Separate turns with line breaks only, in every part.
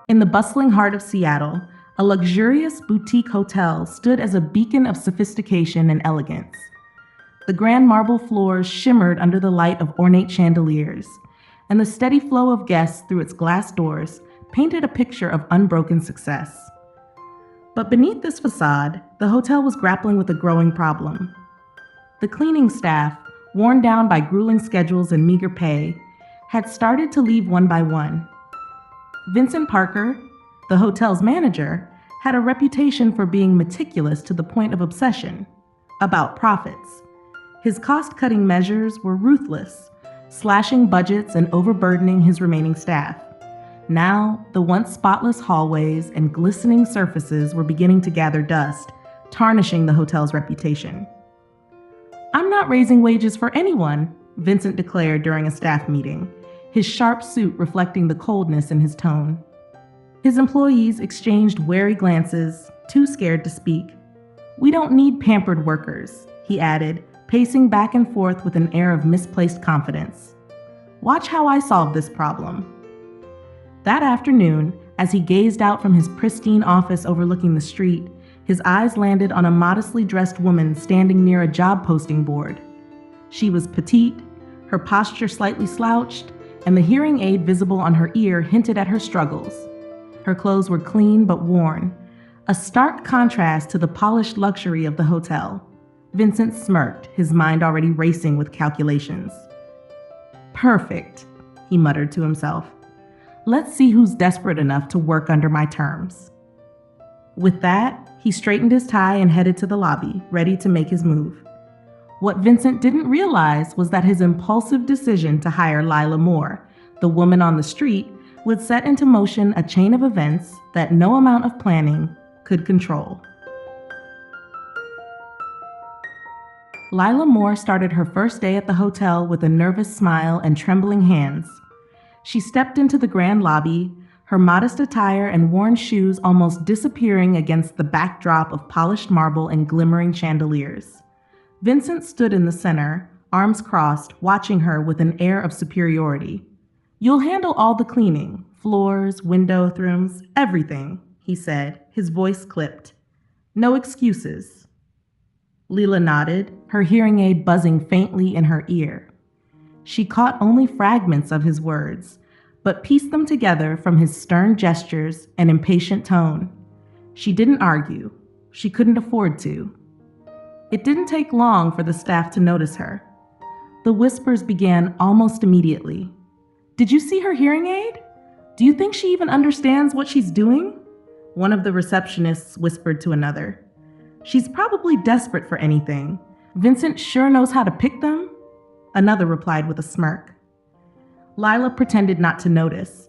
In the bustling heart of Seattle, a luxurious boutique hotel stood as a beacon of sophistication and elegance. The grand marble floors shimmered under the light of ornate chandeliers, and the steady flow of guests through its glass doors painted a picture of unbroken success. But beneath this facade, the hotel was grappling with a growing problem. The cleaning staff, worn down by grueling schedules and meager pay, had started to leave one by one. Vincent Parker, the hotel's manager, had a reputation for being meticulous to the point of obsession about profits. His cost-cutting measures were ruthless, slashing budgets and overburdening his remaining staff. Now, the once spotless hallways and glistening surfaces were beginning to gather dust, tarnishing the hotel's reputation. "I'm not raising wages for anyone," Vincent declared during a staff meeting, his sharp suit reflecting the coldness in his tone. His employees exchanged wary glances, too scared to speak. "We don't need pampered workers," he added, pacing back and forth with an air of misplaced confidence. "Watch how I solve this problem." That afternoon, as he gazed out from his pristine office overlooking the street, his eyes landed on a modestly dressed woman standing near a job posting board. She was petite, her posture slightly slouched, and the hearing aid visible on her ear hinted at her struggles. Her clothes were clean but worn, a stark contrast to the polished luxury of the hotel. Vincent smirked, his mind already racing with calculations. "Perfect," he muttered to himself. "Let's see who's desperate enough to work under my terms." With that, he straightened his tie and headed to the lobby, ready to make his move. What Vincent didn't realize was that his impulsive decision to hire Lyla Moore, the woman on the street, would set into motion a chain of events that no amount of planning could control. Lyla Moore started her first day at the hotel with a nervous smile and trembling hands. She stepped into the grand lobby, her modest attire and worn shoes almost disappearing against the backdrop of polished marble and glimmering chandeliers. Vincent stood in the center, arms crossed, watching her with an air of superiority. "You'll handle all the cleaning, floors, window throoms, everything," he said, his voice clipped. "No excuses." Lyla nodded, her hearing aid buzzing faintly in her ear. She caught only fragments of his words, but pieced them together from his stern gestures and impatient tone. She didn't argue. She couldn't afford to. It didn't take long for the staff to notice her. The whispers began almost immediately. "Did you see her hearing aid? Do you think she even understands what she's doing?" One of the receptionists whispered to another. "She's probably desperate for anything. Vincent sure knows how to pick them." Another replied with a smirk. Lyla pretended not to notice.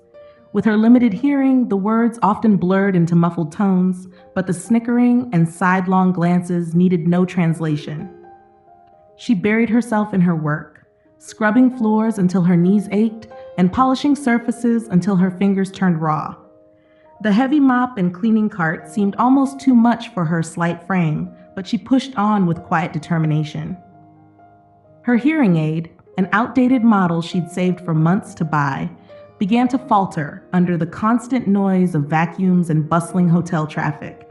With her limited hearing, the words often blurred into muffled tones, but the snickering and sidelong glances needed no translation. She buried herself in her work, scrubbing floors until her knees ached and polishing surfaces until her fingers turned raw. The heavy mop and cleaning cart seemed almost too much for her slight frame, but she pushed on with quiet determination. Her hearing aid, an outdated model she'd saved for months to buy, began to falter under the constant noise of vacuums and bustling hotel traffic.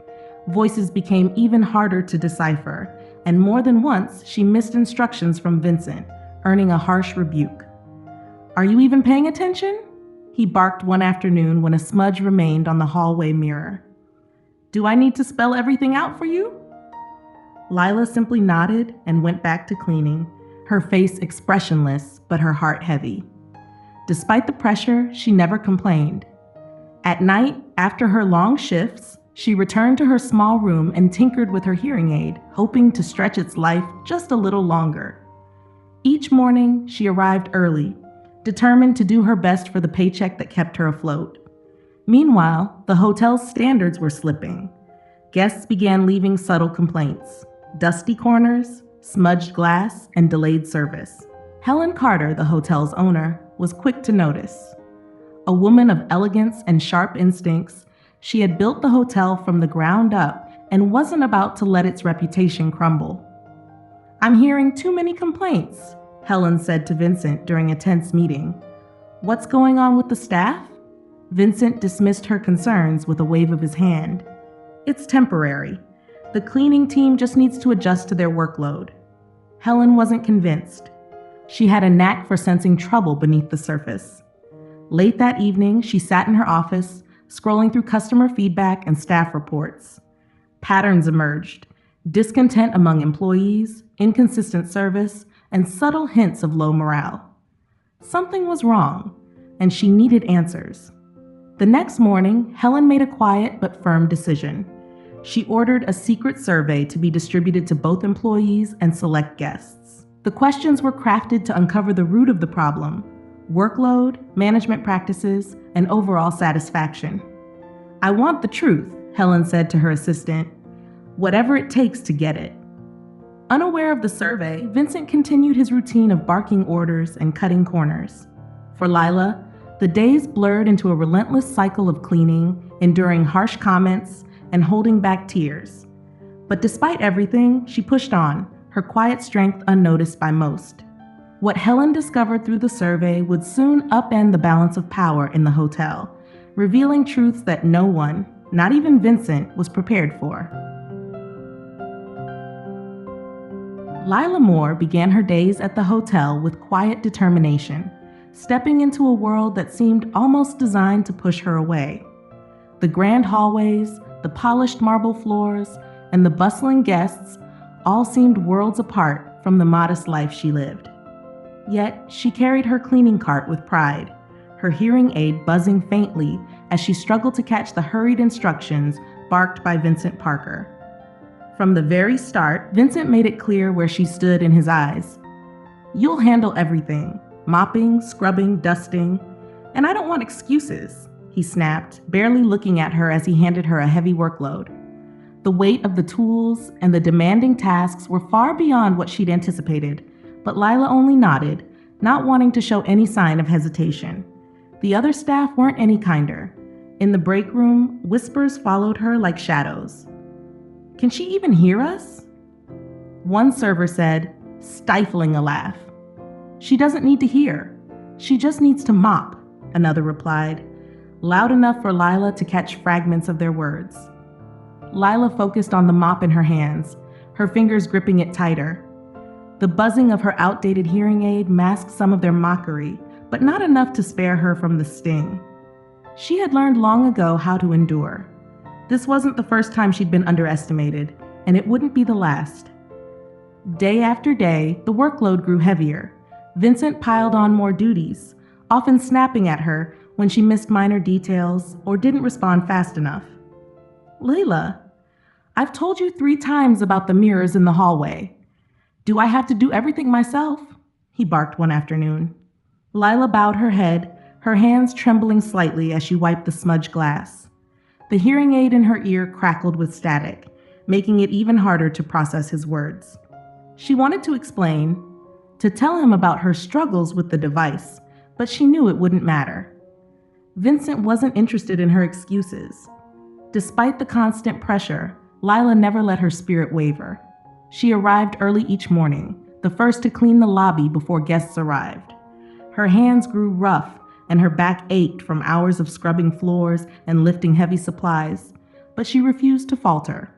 Voices became even harder to decipher, and more than once she missed instructions from Vincent, earning a harsh rebuke. "Are you even paying attention?" he barked one afternoon when a smudge remained on the hallway mirror. "Do I need to spell everything out for you?" Lyla simply nodded and went back to cleaning, her face expressionless but her heart heavy. Despite the pressure, she never complained. At night, after her long shifts, she returned to her small room and tinkered with her hearing aid, hoping to stretch its life just a little longer. Each morning, she arrived early, determined to do her best for the paycheck that kept her afloat. Meanwhile, the hotel's standards were slipping. Guests began leaving subtle complaints: dusty corners, smudged glass, and delayed service. Helen Carter, the hotel's owner, was quick to notice. A woman of elegance and sharp instincts, she had built the hotel from the ground up and wasn't about to let its reputation crumble. "I'm hearing too many complaints," Helen said to Vincent during a tense meeting. "What's going on with the staff?" Vincent dismissed her concerns with a wave of his hand. It's temporary. The cleaning team just needs to adjust to their workload. Helen wasn't convinced. She had a knack for sensing trouble beneath the surface. Late that evening, she sat in her office, scrolling through customer feedback and staff reports. Patterns emerged: discontent among employees, inconsistent service, and subtle hints of low morale. Something was wrong, and she needed answers. The next morning, Helen made a quiet but firm decision. She ordered a secret survey to be distributed to both employees and select guests. The questions were crafted to uncover the root of the problem: workload, management practices, and overall satisfaction. "I want the truth," Helen said to her assistant. "Whatever it takes to get it." Unaware of the survey, Vincent continued his routine of barking orders and cutting corners. For Lyla, the days blurred into a relentless cycle of cleaning, enduring harsh comments, and holding back tears. But despite everything, she pushed on, her quiet strength unnoticed by most. What Helen discovered through the survey would soon upend the balance of power in the hotel, revealing truths that no one, not even Vincent, was prepared for. Lyla Moore began her days at the hotel with quiet determination, stepping into a world that seemed almost designed to push her away. The grand hallways, the polished marble floors, and the bustling guests all seemed worlds apart from the modest life she lived. Yet, she carried her cleaning cart with pride, her hearing aid buzzing faintly as she struggled to catch the hurried instructions barked by Vincent Parker. From the very start, Vincent made it clear where she stood in his eyes. "You'll handle everything: mopping, scrubbing, dusting. And I don't want excuses," he snapped, barely looking at her as he handed her a heavy workload. The weight of the tools and the demanding tasks were far beyond what she'd anticipated, but Lyla only nodded, not wanting to show any sign of hesitation. The other staff weren't any kinder. In the break room, whispers followed her like shadows. "Can she even hear us?" One server said, stifling a laugh. "She doesn't need to hear. She just needs to mop," another replied, loud enough for Lyla to catch fragments of their words. Lyla focused on the mop in her hands, her fingers gripping it tighter. The buzzing of her outdated hearing aid masked some of their mockery, but not enough to spare her from the sting. She had learned long ago how to endure. This wasn't the first time she'd been underestimated, and it wouldn't be the last. Day after day, the workload grew heavier. Vincent piled on more duties, often snapping at her when she missed minor details or didn't respond fast enough. "Lyla, I've told you 3 times about the mirrors in the hallway. Do I have to do everything myself?" he barked one afternoon. Lyla bowed her head, her hands trembling slightly as she wiped the smudged glass. The hearing aid in her ear crackled with static, making it even harder to process his words. She wanted to explain, to tell him about her struggles with the device, but she knew it wouldn't matter. Vincent wasn't interested in her excuses. Despite the constant pressure, Lyla never let her spirit waver. She arrived early each morning, the first to clean the lobby before guests arrived. Her hands grew rough and her back ached from hours of scrubbing floors and lifting heavy supplies, but she refused to falter.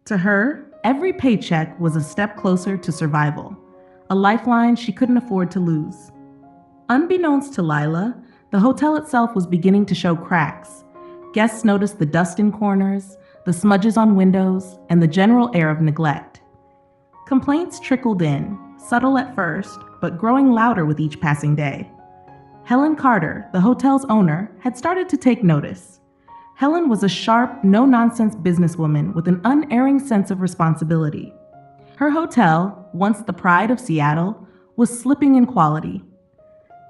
To her, every paycheck was a step closer to survival, a lifeline she couldn't afford to lose. Unbeknownst to Lyla, the hotel itself was beginning to show cracks. Guests noticed the dust in corners, the smudges on windows, and the general air of neglect. Complaints trickled in, subtle at first, but growing louder with each passing day. Helen Carter, the hotel's owner, had started to take notice. Helen was a sharp, no-nonsense businesswoman with an unerring sense of responsibility. Her hotel, once the pride of Seattle, was slipping in quality.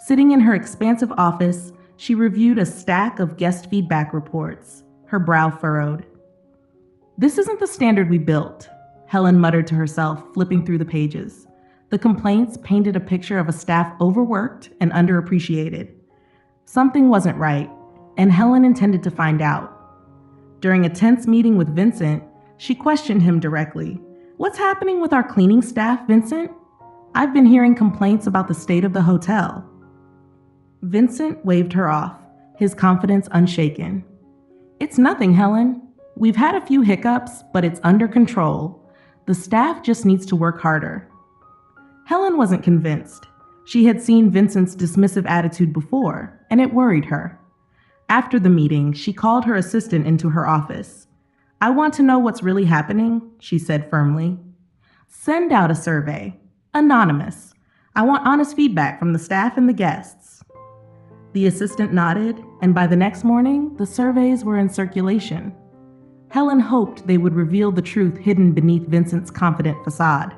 Sitting in her expansive office, she reviewed a stack of guest feedback reports, her brow furrowed. "This isn't the standard we built," Helen muttered to herself, flipping through the pages. The complaints painted a picture of a staff overworked and underappreciated. Something wasn't right, and Helen intended to find out. During a tense meeting with Vincent, she questioned him directly. "What's happening with our cleaning staff, Vincent? I've been hearing complaints about the state of the hotel." Vincent waved her off, his confidence unshaken. "It's nothing, Helen. We've had a few hiccups, but it's under control. The staff just needs to work harder." Helen wasn't convinced. She had seen Vincent's dismissive attitude before, and it worried her. After the meeting, she called her assistant into her office. "I want to know what's really happening," she said firmly. "Send out a survey. Anonymous. I want honest feedback from the staff and the guests." The assistant nodded, and by the next morning, the surveys were in circulation. Helen hoped they would reveal the truth hidden beneath Vincent's confident facade.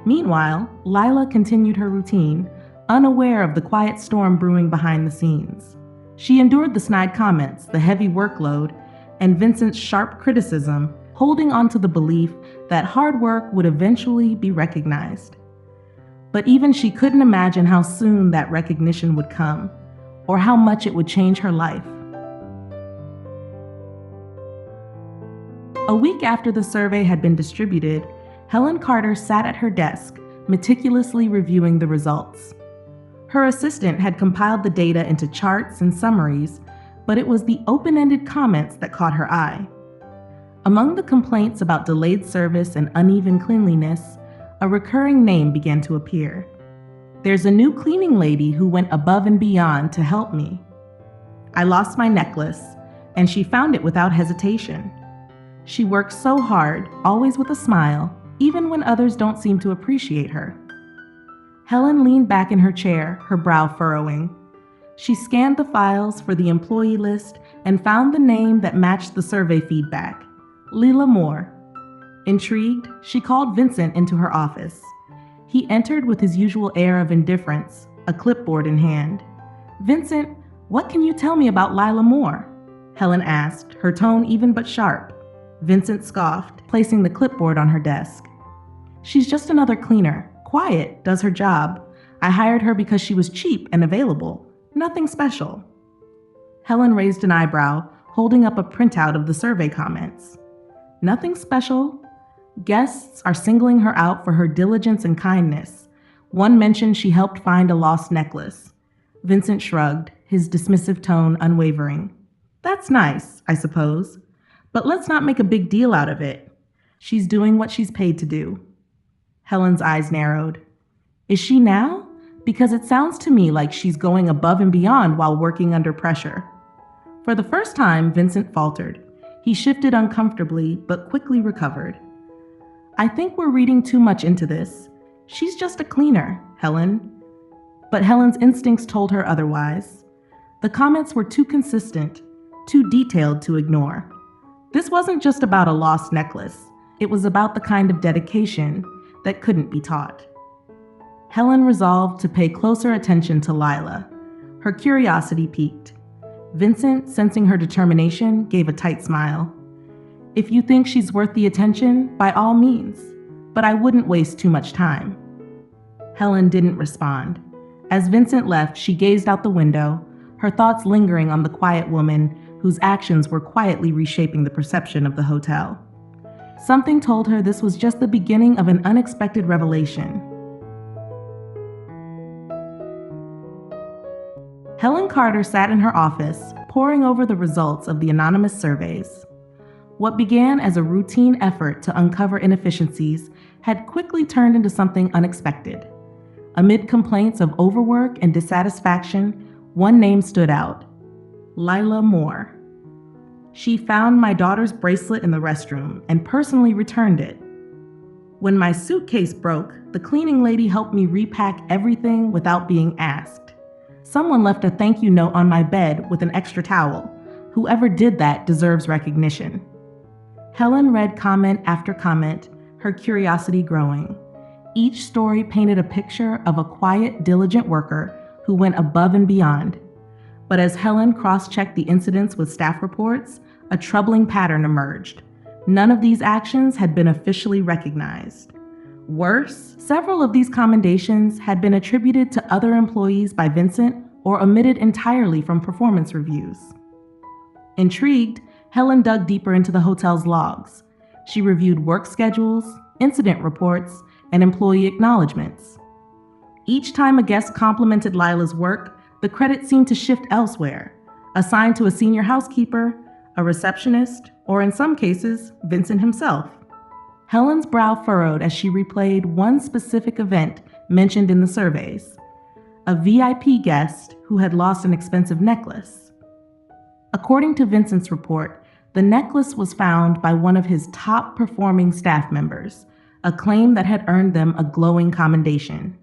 Meanwhile, Lyla continued her routine, unaware of the quiet storm brewing behind the scenes. She endured the snide comments, the heavy workload, and Vincent's sharp criticism, holding on to the belief that hard work would eventually be recognized. But even she couldn't imagine how soon that recognition would come, or how much it would change her life. A week after the survey had been distributed, Helen Carter sat at her desk, meticulously reviewing the results. Her assistant had compiled the data into charts and summaries, but it was the open-ended comments that caught her eye. Among the complaints about delayed service and uneven cleanliness, a recurring name began to appear. "There's a new cleaning lady who went above and beyond to help me. I lost my necklace, and she found it without hesitation. She works so hard, always with a smile, even when others don't seem to appreciate her." Helen leaned back in her chair, her brow furrowing. She scanned the files for the employee list and found the name that matched the survey feedback, Lyla Moore. Intrigued, she called Vincent into her office. He entered with his usual air of indifference, a clipboard in hand. "Vincent, what can you tell me about Lyla Moore?" Helen asked, her tone even but sharp. Vincent scoffed, placing the clipboard on her desk. "She's just another cleaner. Quiet, does her job. I hired her because she was cheap and available. Nothing special." Helen raised an eyebrow, holding up a printout of the survey comments. "Nothing special?" Guests are singling her out for her diligence and kindness. One mentioned she helped find a lost necklace. Vincent shrugged, his dismissive tone unwavering. "That's nice, I suppose. But let's not make a big deal out of it. She's doing what she's paid to do." Helen's eyes narrowed. "Is she now? Because it sounds to me like she's going above and beyond while working under pressure." For the first time, Vincent faltered. He shifted uncomfortably, but quickly recovered. "I think we're reading too much into this. She's just a cleaner, Helen." But Helen's instincts told her otherwise. The comments were too consistent, too detailed to ignore. This wasn't just about a lost necklace. It was about the kind of dedication that couldn't be taught. Helen resolved to pay closer attention to Lyla. Her curiosity piqued. Vincent, sensing her determination, gave a tight smile. "If you think she's worth the attention, by all means, but I wouldn't waste too much time." Helen didn't respond. As Vincent left, she gazed out the window, her thoughts lingering on the quiet woman whose actions were quietly reshaping the perception of the hotel. Something told her this was just the beginning of an unexpected revelation. Helen Carter sat in her office, poring over the results of the anonymous surveys. What began as a routine effort to uncover inefficiencies had quickly turned into something unexpected. Amid complaints of overwork and dissatisfaction, one name stood out: Lyla Moore. "She found my daughter's bracelet in the restroom and personally returned it. When my suitcase broke, the cleaning lady helped me repack everything without being asked. Someone left a thank you note on my bed with an extra towel. Whoever did that deserves recognition." Helen read comment after comment, her curiosity growing. Each story painted a picture of a quiet, diligent worker who went above and beyond. But as Helen cross-checked the incidents with staff reports, a troubling pattern emerged. None of these actions had been officially recognized. Worse, several of these commendations had been attributed to other employees by Vincent or omitted entirely from performance reviews. Intrigued, Helen dug deeper into the hotel's logs. She reviewed work schedules, incident reports, and employee acknowledgments. Each time a guest complimented Lyla's work, the credit seemed to shift elsewhere. assigned to a senior housekeeper, a receptionist, or in some cases, Vincent himself. Helen's brow furrowed as she replayed one specific event mentioned in the surveys: a VIP guest who had lost an expensive necklace. According to Vincent's report, the necklace was found by one of his top-performing staff members, a claim that had earned them a glowing commendation.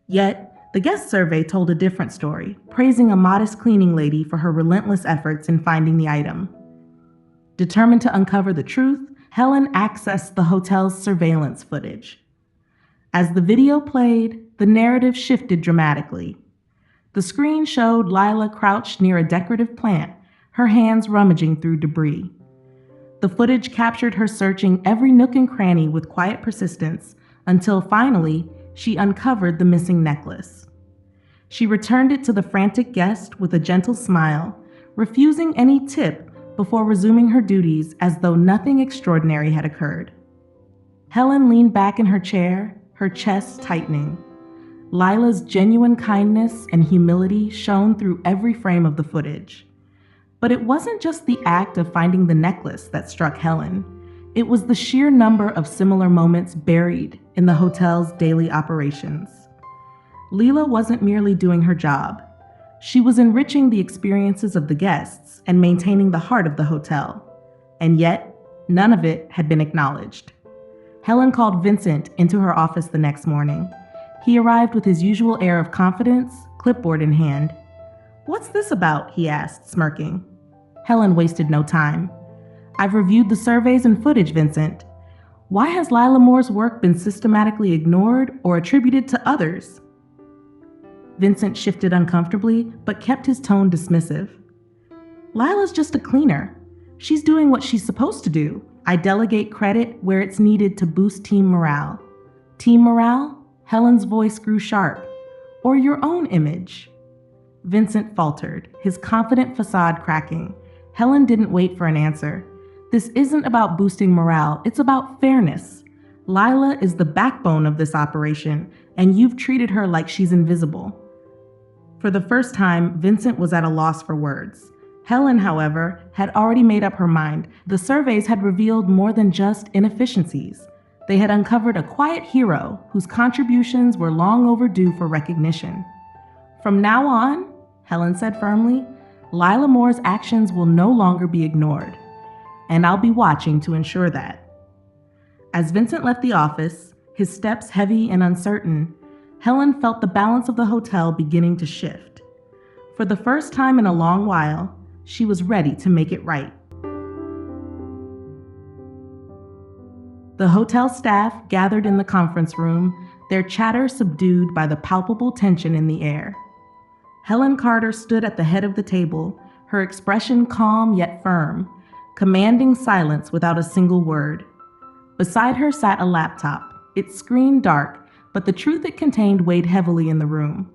Yet, the guest survey told a different story, praising a modest cleaning lady for her relentless efforts in finding the item. Determined to uncover the truth, Helen accessed the hotel's surveillance footage. As the video played, the narrative shifted dramatically. The screen showed Lyla crouched near a decorative plant, her hands rummaging through debris. The footage captured her searching every nook and cranny with quiet persistence until finally she uncovered the missing necklace. She returned it to the frantic guest with a gentle smile, refusing any tip before resuming her duties as though nothing extraordinary had occurred. Helen leaned back in her chair, her chest tightening. Lyla's genuine kindness and humility shone through every frame of the footage. But it wasn't just the act of finding the necklace that struck Helen. It was the sheer number of similar moments buried in the hotel's daily operations. Lyla wasn't merely doing her job. She was enriching the experiences of the guests and maintaining the heart of the hotel. And yet, none of it had been acknowledged. Helen called Vincent into her office the next morning. He arrived with his usual air of confidence, clipboard in hand. "What's this about?" he asked, smirking. Helen wasted no time. "I've reviewed the surveys and footage, Vincent. Why has Lyla Moore's work been systematically ignored or attributed to others?" Vincent shifted uncomfortably, but kept his tone dismissive. "Lyla's just a cleaner. She's doing what she's supposed to do. I delegate credit where it's needed to boost team morale." "Team morale?" Helen's voice grew sharp. "Or your own image?" Vincent faltered, his confident facade cracking. Helen didn't wait for an answer. "This isn't about boosting morale, it's about fairness. Lyla is the backbone of this operation, and you've treated her like she's invisible." For the first time, Vincent was at a loss for words. Helen, however, had already made up her mind. The surveys had revealed more than just inefficiencies. They had uncovered a quiet hero whose contributions were long overdue for recognition. "From now on," Helen said firmly, "Lyla Moore's actions will no longer be ignored. And I'll be watching to ensure that." As Vincent left the office, his steps heavy and uncertain, Helen felt the balance of the hotel beginning to shift. For the first time in a long while, she was ready to make it right. The hotel staff gathered in the conference room, their chatter subdued by the palpable tension in the air. Helen Carter stood at the head of the table, her expression calm yet firm, commanding silence without a single word. Beside her sat a laptop, its screen dark, but the truth it contained weighed heavily in the room.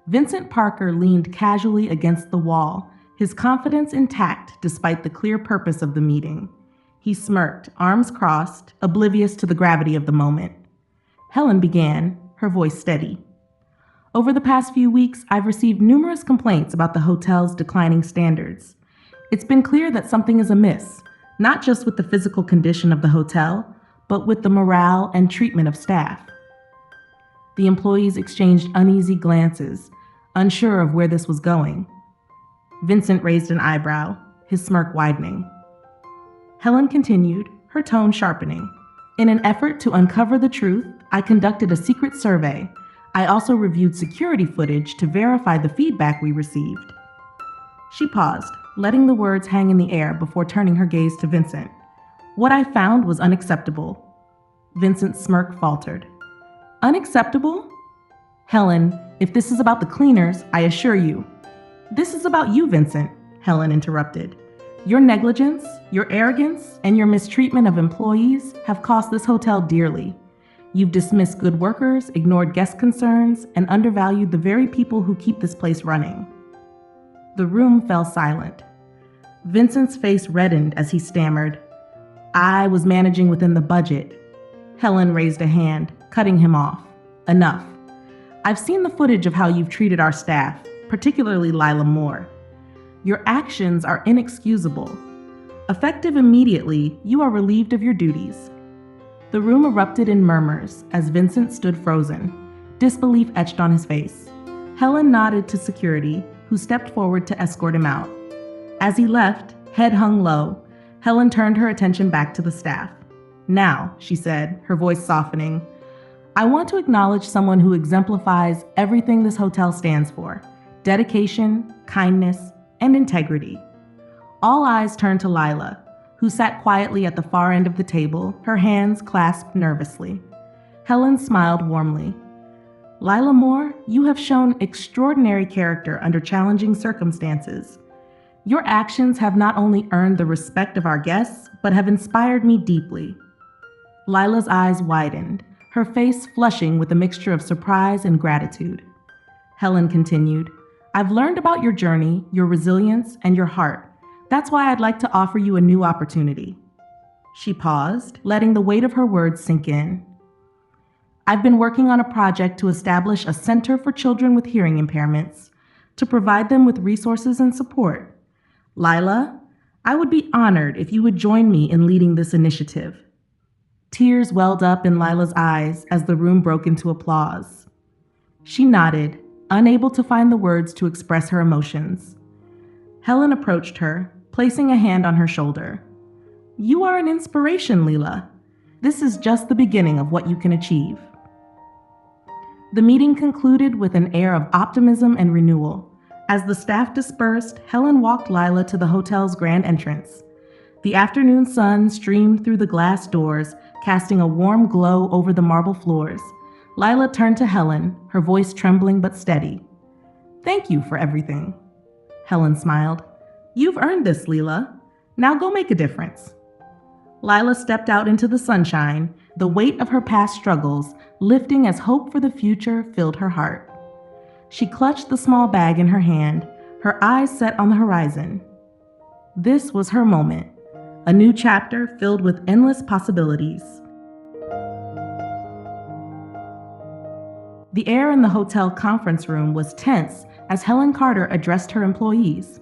Vincent Parker leaned casually against the wall, his confidence intact despite the clear purpose of the meeting. He smirked, arms crossed, oblivious to the gravity of the moment. Helen began, her voice steady. "Over the past few weeks, I've received numerous complaints about the hotel's declining standards. It's been clear that something is amiss, not just with the physical condition of the hotel, but with the morale and treatment of staff." The employees exchanged uneasy glances, unsure of where this was going. Vincent raised an eyebrow, his smirk widening. Helen continued, her tone sharpening. "In an effort to uncover the truth, I conducted a secret survey. I also reviewed security footage to verify the feedback we received." She paused, letting the words hang in the air before turning her gaze to Vincent. "What I found was unacceptable." Vincent's smirk faltered. "Unacceptable?" "Helen, if this is about the cleaners, I assure you." "This is about you, Vincent," Helen interrupted. "Your negligence, your arrogance, and your mistreatment of employees have cost this hotel dearly. You've dismissed good workers, ignored guest concerns, and undervalued the very people who keep this place running." The room fell silent. Vincent's face reddened as he stammered, "I was managing within the budget." Helen raised a hand, cutting him off. "Enough. I've seen the footage of how you've treated our staff, particularly Lyla Moore. Your actions are inexcusable. Effective immediately, you are relieved of your duties." The room erupted in murmurs as Vincent stood frozen, disbelief etched on his face. Helen nodded to security, who stepped forward to escort him out. As he left, head hung low, Helen turned her attention back to the staff. "Now," she said, her voice softening, "I want to acknowledge someone who exemplifies everything this hotel stands for: dedication, kindness, and integrity." All eyes turned to Lyla, who sat quietly at the far end of the table, her hands clasped nervously. Helen smiled warmly. "Lyla Moore, you have shown extraordinary character under challenging circumstances. Your actions have not only earned the respect of our guests, but have inspired me deeply." Lyla's eyes widened, her face flushing with a mixture of surprise and gratitude. Helen continued, "I've learned about your journey, your resilience, and your heart. That's why I'd like to offer you a new opportunity." She paused, letting the weight of her words sink in. "I've been working on a project to establish a center for children with hearing impairments, to provide them with resources and support. Lyla, I would be honored if you would join me in leading this initiative." Tears welled up in Lyla's eyes as the room broke into applause. She nodded, unable to find the words to express her emotions. Helen approached her, placing a hand on her shoulder. "You are an inspiration, Lyla. This is just the beginning of what you can achieve." The meeting concluded with an air of optimism and renewal. As the staff dispersed, Helen walked Lyla to the hotel's grand entrance. The afternoon sun streamed through the glass doors, casting a warm glow over the marble floors. Lyla turned to Helen, her voice trembling but steady. "Thank you for everything." Helen smiled. "You've earned this, Lyla. Now go make a difference." Lyla stepped out into the sunshine, the weight of her past struggles lifting as hope for the future filled her heart. She clutched the small bag in her hand, her eyes set on the horizon. This was her moment, a new chapter filled with endless possibilities. The air in the hotel conference room was tense as Helen Carter addressed her employees.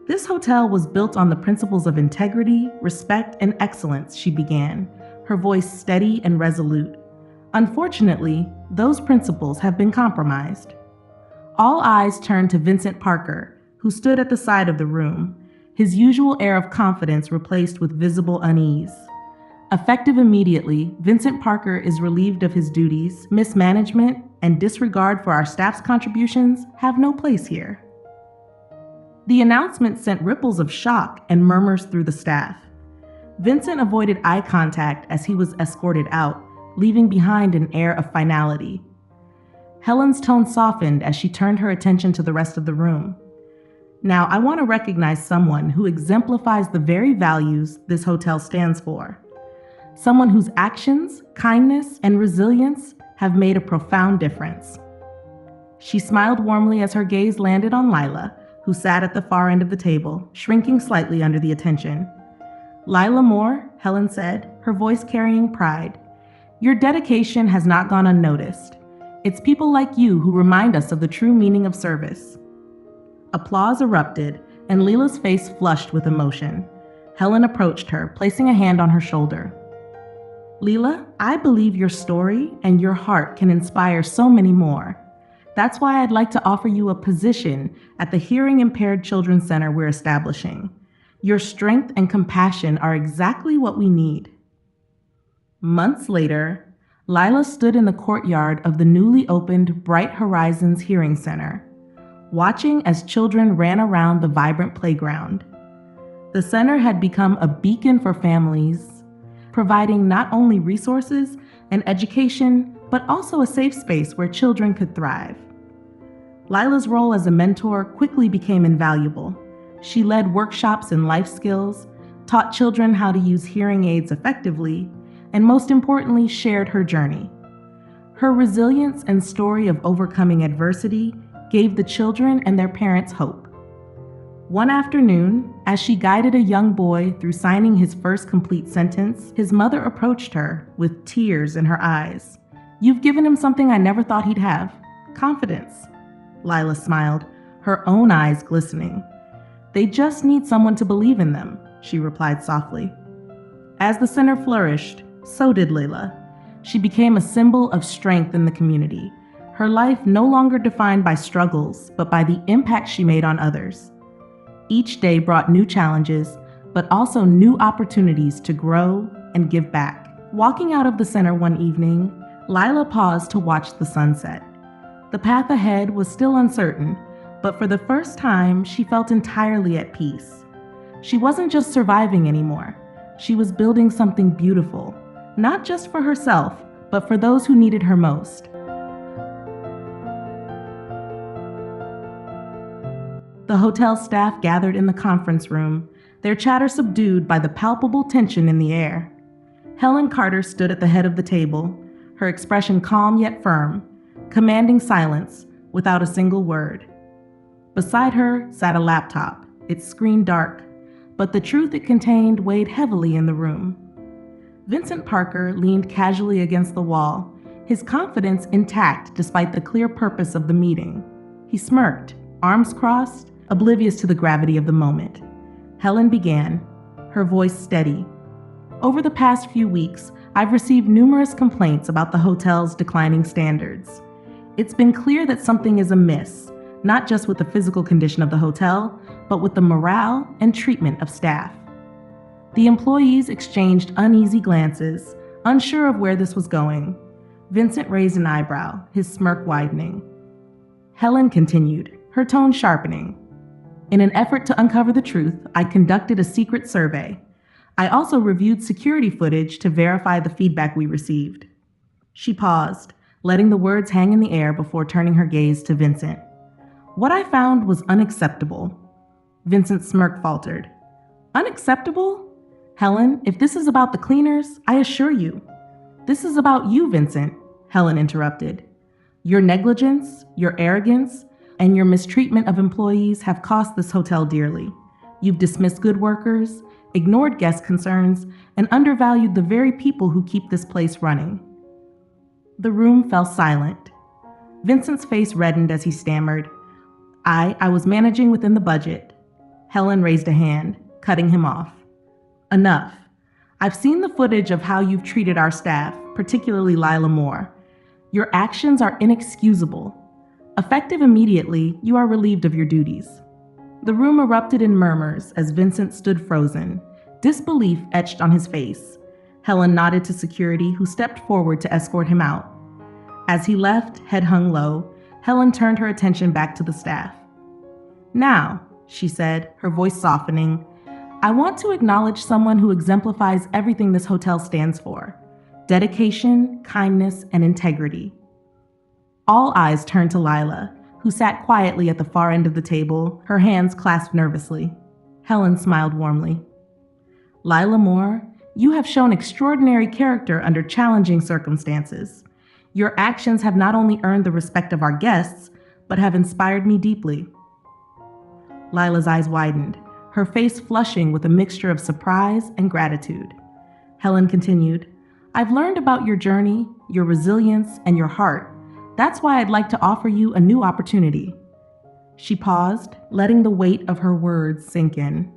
"This hotel was built on the principles of integrity, respect, and excellence," she began, her voice steady and resolute. "Unfortunately, those principles have been compromised." All eyes turned to Vincent Parker, who stood at the side of the room, his usual air of confidence replaced with visible unease. Effective immediately, Vincent Parker is relieved of his duties. Mismanagement and disregard for our staff's contributions have no place here. The announcement sent ripples of shock and murmurs through the staff. Vincent avoided eye contact as he was escorted out, leaving behind an air of finality. Helen's tone softened as she turned her attention to the rest of the room. "Now, I want to recognize someone who exemplifies the very values this hotel stands for. Someone whose actions, kindness, and resilience have made a profound difference." She smiled warmly as her gaze landed on Lyla, who sat at the far end of the table, shrinking slightly under the attention. "Lyla Moore," Helen said, her voice carrying pride, "your dedication has not gone unnoticed. It's people like you who remind us of the true meaning of service." Applause erupted, and Lyla's face flushed with emotion. Helen approached her, placing a hand on her shoulder. "Lyla, I believe your story and your heart can inspire so many more. That's why I'd like to offer you a position at the Hearing Impaired Children's Center we're establishing. Your strength and compassion are exactly what we need." Months later, Lyla stood in the courtyard of the newly opened Bright Horizons Hearing Center, watching as children ran around the vibrant playground. The center had become a beacon for families, providing not only resources and education, but also a safe space where children could thrive. Lyla's role as a mentor quickly became invaluable. She led workshops in life skills, taught children how to use hearing aids effectively, and most importantly, shared her journey. Her resilience and story of overcoming adversity gave the children and their parents hope. One afternoon, as she guided a young boy through signing his first complete sentence, his mother approached her with tears in her eyes. "You've given him something I never thought he'd have: confidence." Lyla smiled, her own eyes glistening. "They just need someone to believe in them," she replied softly. As the center flourished, so did Lyla. She became a symbol of strength in the community, her life no longer defined by struggles, but by the impact she made on others. Each day brought new challenges, but also new opportunities to grow and give back. Walking out of the center one evening, Lyla paused to watch the sunset. The path ahead was still uncertain, but for the first time, she felt entirely at peace. She wasn't just surviving anymore. She was building something beautiful, not just for herself, but for those who needed her most. The hotel staff gathered in the conference room, their chatter subdued by the palpable tension in the air. Helen Carter stood at the head of the table, her expression calm yet firm, commanding silence without a single word. Beside her sat a laptop, its screen dark, but the truth it contained weighed heavily in the room. Vincent Parker leaned casually against the wall, his confidence intact despite the clear purpose of the meeting. He smirked, arms crossed, oblivious to the gravity of the moment. Helen began, her voice steady. "Over the past few weeks, I've received numerous complaints about the hotel's declining standards. It's been clear that something is amiss, not just with the physical condition of the hotel, but with the morale and treatment of staff." The employees exchanged uneasy glances, unsure of where this was going. Vincent raised an eyebrow, his smirk widening. Helen continued, her tone sharpening. "In an effort to uncover the truth, I conducted a secret survey. I also reviewed security footage to verify the feedback we received." She paused, letting the words hang in the air before turning her gaze to Vincent. "What I found was unacceptable." Vincent's smirk faltered. "Unacceptable? Helen, if this is about the cleaners, I assure you." "This is about you, Vincent," Helen interrupted. "Your negligence, your arrogance, and your mistreatment of employees have cost this hotel dearly. You've dismissed good workers, ignored guest concerns, and undervalued the very people who keep this place running." The room fell silent. Vincent's face reddened as he stammered, I was managing within the budget." Helen raised a hand, cutting him off. "Enough. I've seen the footage of how you've treated our staff, particularly Lyla Moore. Your actions are inexcusable. Effective immediately, you are relieved of your duties." The room erupted in murmurs as Vincent stood frozen, disbelief etched on his face. Helen nodded to security, who stepped forward to escort him out. As he left, head hung low, Helen turned her attention back to the staff. "Now," she said, her voice softening, "I want to acknowledge someone who exemplifies everything this hotel stands for: dedication, kindness, and integrity." All eyes turned to Lyla, who sat quietly at the far end of the table, her hands clasped nervously. Helen smiled warmly. "Lyla Moore, you have shown extraordinary character under challenging circumstances. Your actions have not only earned the respect of our guests, but have inspired me deeply." Lyla's eyes widened, her face flushing with a mixture of surprise and gratitude. Helen continued, "I've learned about your journey, your resilience, and your heart. That's why I'd like to offer you a new opportunity." She paused, letting the weight of her words sink in.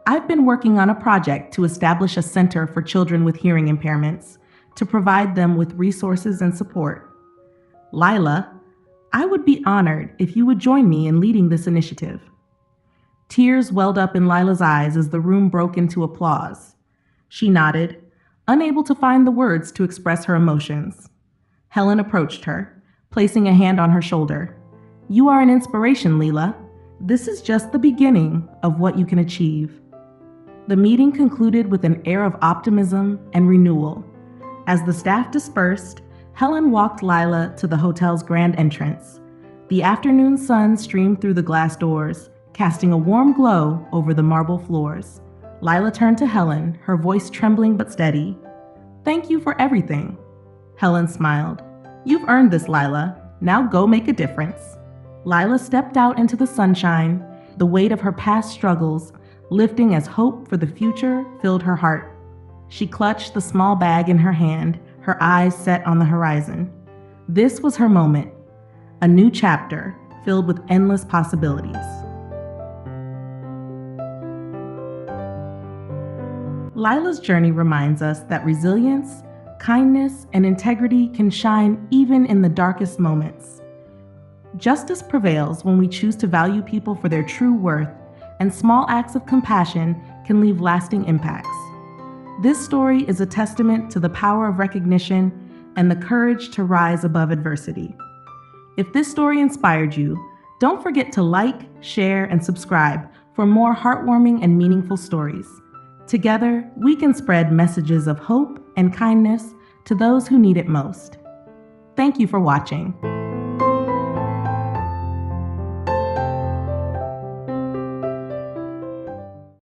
"I've been working on a project to establish a center for children with hearing impairments, to provide them with resources and support. Lyla, I would be honored if you would join me in leading this initiative." Tears welled up in Lyla's eyes as the room broke into applause. She nodded, unable to find the words to express her emotions. Helen approached her, placing a hand on her shoulder. "You are an inspiration, Lyla. This is just the beginning of what you can achieve." The meeting concluded with an air of optimism and renewal. As the staff dispersed, Helen walked Lyla to the hotel's grand entrance. The afternoon sun streamed through the glass doors, casting a warm glow over the marble floors. Lyla turned to Helen, her voice trembling but steady. "Thank you for everything." Helen smiled. "You've earned this, Lyla. Now go make a difference." Lyla stepped out into the sunshine, the weight of her past struggles lifting as hope for the future filled her heart. She clutched the small bag in her hand, her eyes set on the horizon. This was her moment. A new chapter, filled with endless possibilities. Lyla's journey reminds us that resilience, kindness, and integrity can shine even in the darkest moments. Justice prevails when we choose to value people for their true worth, and small acts of compassion can leave lasting impacts. This story is a testament to the power of recognition and the courage to rise above adversity. If this story inspired you, don't forget to like, share, and subscribe for more heartwarming and meaningful stories. Together, we can spread messages of hope and kindness to those who need it most. Thank you for watching.